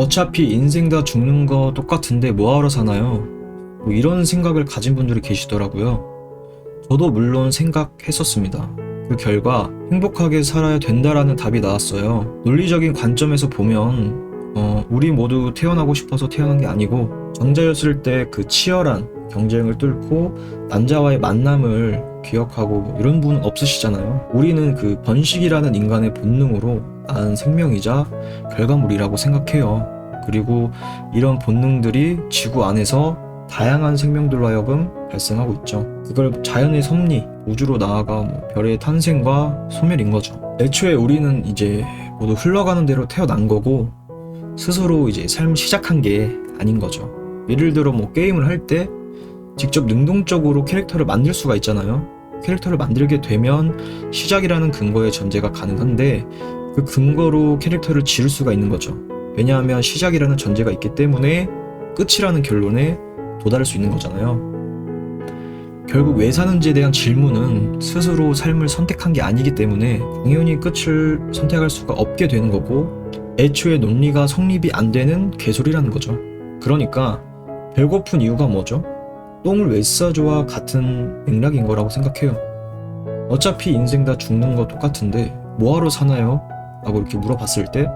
어차피 인생 다 죽는 거 똑같은데 뭐하러 사나요? 뭐 이런 생각을 가진 분들이 계시더라고요. 저도 물론 생각했었습니다. 그 결과 행복하게 살아야 된다라는 답이 나왔어요. 논리적인 관점에서 보면 우리 모두 태어나고 싶어서 태어난 게 아니고 정자였을 때 그 치열한 경쟁을 뚫고 남자와의 만남을 기억하고 뭐 이런 분은 없으시잖아요. 우리는 그 번식이라는 인간의 본능으로 낳은 생명이자 결과물이라고 생각해요. 그리고 이런 본능들이 지구 안에서 다양한 생명들로 하여금 발생하고 있죠. 그걸 자연의 섭리, 우주로 나아가 뭐 별의 탄생과 소멸인 거죠. 애초에 우리는 이제 모두 흘러가는 대로 태어난 거고 스스로 이제 삶을 시작한 게 아닌 거죠. 예를 들어 뭐 게임을 할 때 직접 능동적으로 캐릭터를 만들 수가 있잖아요. 캐릭터를 만들게 되면 시작이라는 근거의 전제가 가능한데 그 근거로 캐릭터를 지을 수가 있는 거죠. 왜냐하면 시작이라는 전제가 있기 때문에 끝이라는 결론에 도달할 수 있는 거잖아요. 결국 왜 사는지에 대한 질문은 스스로 삶을 선택한 게 아니기 때문에 당연히 끝을 선택할 수가 없게 되는 거고 애초에 논리가 성립이 안 되는 개소리라는 거죠. 그러니까 배고픈 이유가 뭐죠? 똥을 왜 싸줘와 같은 맥락인 거라고 생각해요. 어차피 인생 다 죽는 거 똑같은데 뭐하러 사나요? 라고 이렇게 물어봤을 때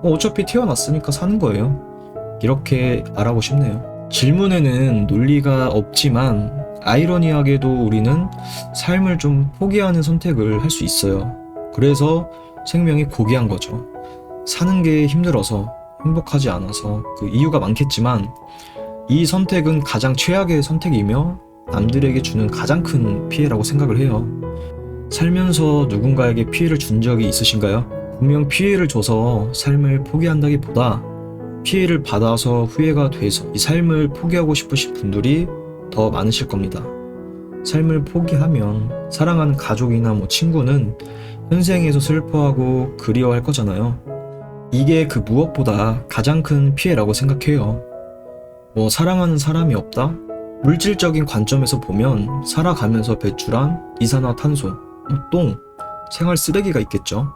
어차피 태어났으니까 사는 거예요. 이렇게 말하고 싶네요. 질문에는 논리가 없지만 아이러니하게도 우리는 삶을 좀 포기하는 선택을 할 수 있어요. 그래서 생명이 고귀한 거죠. 사는 게 힘들어서 행복하지 않아서 그 이유가 많겠지만 이 선택은 가장 최악의 선택이며 남들에게 주는 가장 큰 피해라고 생각을 해요. 살면서 누군가에게 피해를 준 적이 있으신가요? 분명 피해를 줘서 삶을 포기한다기보다 피해를 받아서 후회가 돼서 이 삶을 포기하고 싶으신 분들이 더 많으실 겁니다. 삶을 포기하면 사랑하는 가족이나 뭐 친구는 현생에서 슬퍼하고 그리워할 거잖아요. 이게 그 무엇보다 가장 큰 피해라고 생각해요. 뭐 사랑하는 사람이 없다? 물질적인 관점에서 보면 살아가면서 배출한 이산화탄소, 똥, 생활 쓰레기가 있겠죠.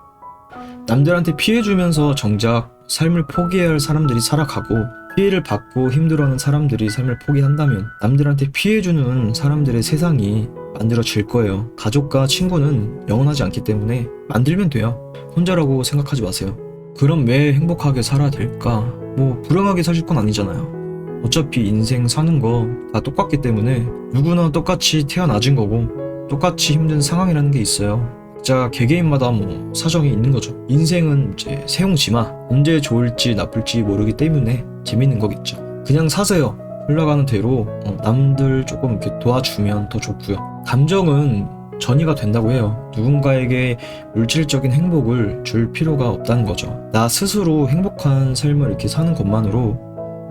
남들한테 피해 주면서 정작 삶을 포기해야 할 사람들이 살아가고 피해를 받고 힘들어하는 사람들이 삶을 포기한다면 남들한테 피해주는 사람들의 세상이 만들어질 거예요. 가족과 친구는 영원하지 않기 때문에 만들면 돼요. 혼자라고 생각하지 마세요. 그럼 왜 행복하게 살아야 될까? 뭐 불행하게 사실 건 아니잖아요. 어차피 인생 사는 거 다 똑같기 때문에 누구나 똑같이 태어나진 거고 똑같이 힘든 상황이라는 게 있어요. 각자 개개인마다 뭐 사정이 있는 거죠. 인생은 이제 세옹지마, 언제 좋을지 나쁠지 모르기 때문에 재밌는 거겠죠. 그냥 사세요. 흘러가는 대로 남들 조금 이렇게 도와주면 더 좋고요. 감정은 전이가 된다고 해요. 누군가에게 물질적인 행복을 줄 필요가 없다는 거죠. 나 스스로 행복한 삶을 이렇게 사는 것만으로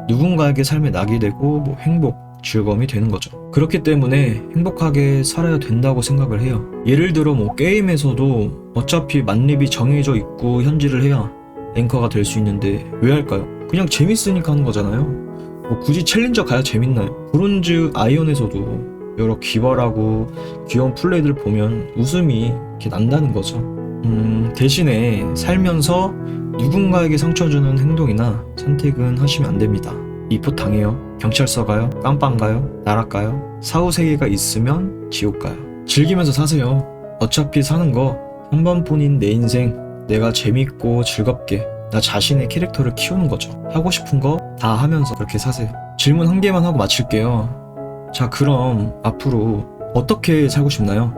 누군가에게 삶에 낙이 되고 뭐 행복, 즐거움이 되는 거죠. 그렇기 때문에 행복하게 살아야 된다고 생각을 해요. 예를 들어 뭐 게임에서도 어차피 만렙이 정해져 있고 현질을 해야 랭커가 될 수 있는데 왜 할까요? 그냥 재밌으니까 하는 거잖아요. 뭐 굳이 챌린저 가야 재밌나요? 브론즈 아이언에서도 여러 기발하고 귀여운 플레이들 보면 웃음이 이렇게 난다는 거죠. 대신에 살면서 누군가에게 상처 주는 행동이나 선택은 하시면 안 됩니다. 입포 당해요. 경찰서 가요? 깜빵 가요? 나락 가요? 사후세계가 있으면 지옥 가요. 즐기면서 사세요. 어차피 사는 거 한 번뿐인 내 인생, 내가 재밌고 즐겁게 나 자신의 캐릭터를 키우는 거죠. 하고 싶은 거 다 하면서 그렇게 사세요. 질문 한 개만 하고 마칠게요. 자, 그럼 앞으로 어떻게 살고 싶나요?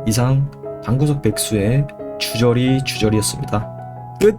이상 방구석 백수의 주저리주저리였습니다. 끝!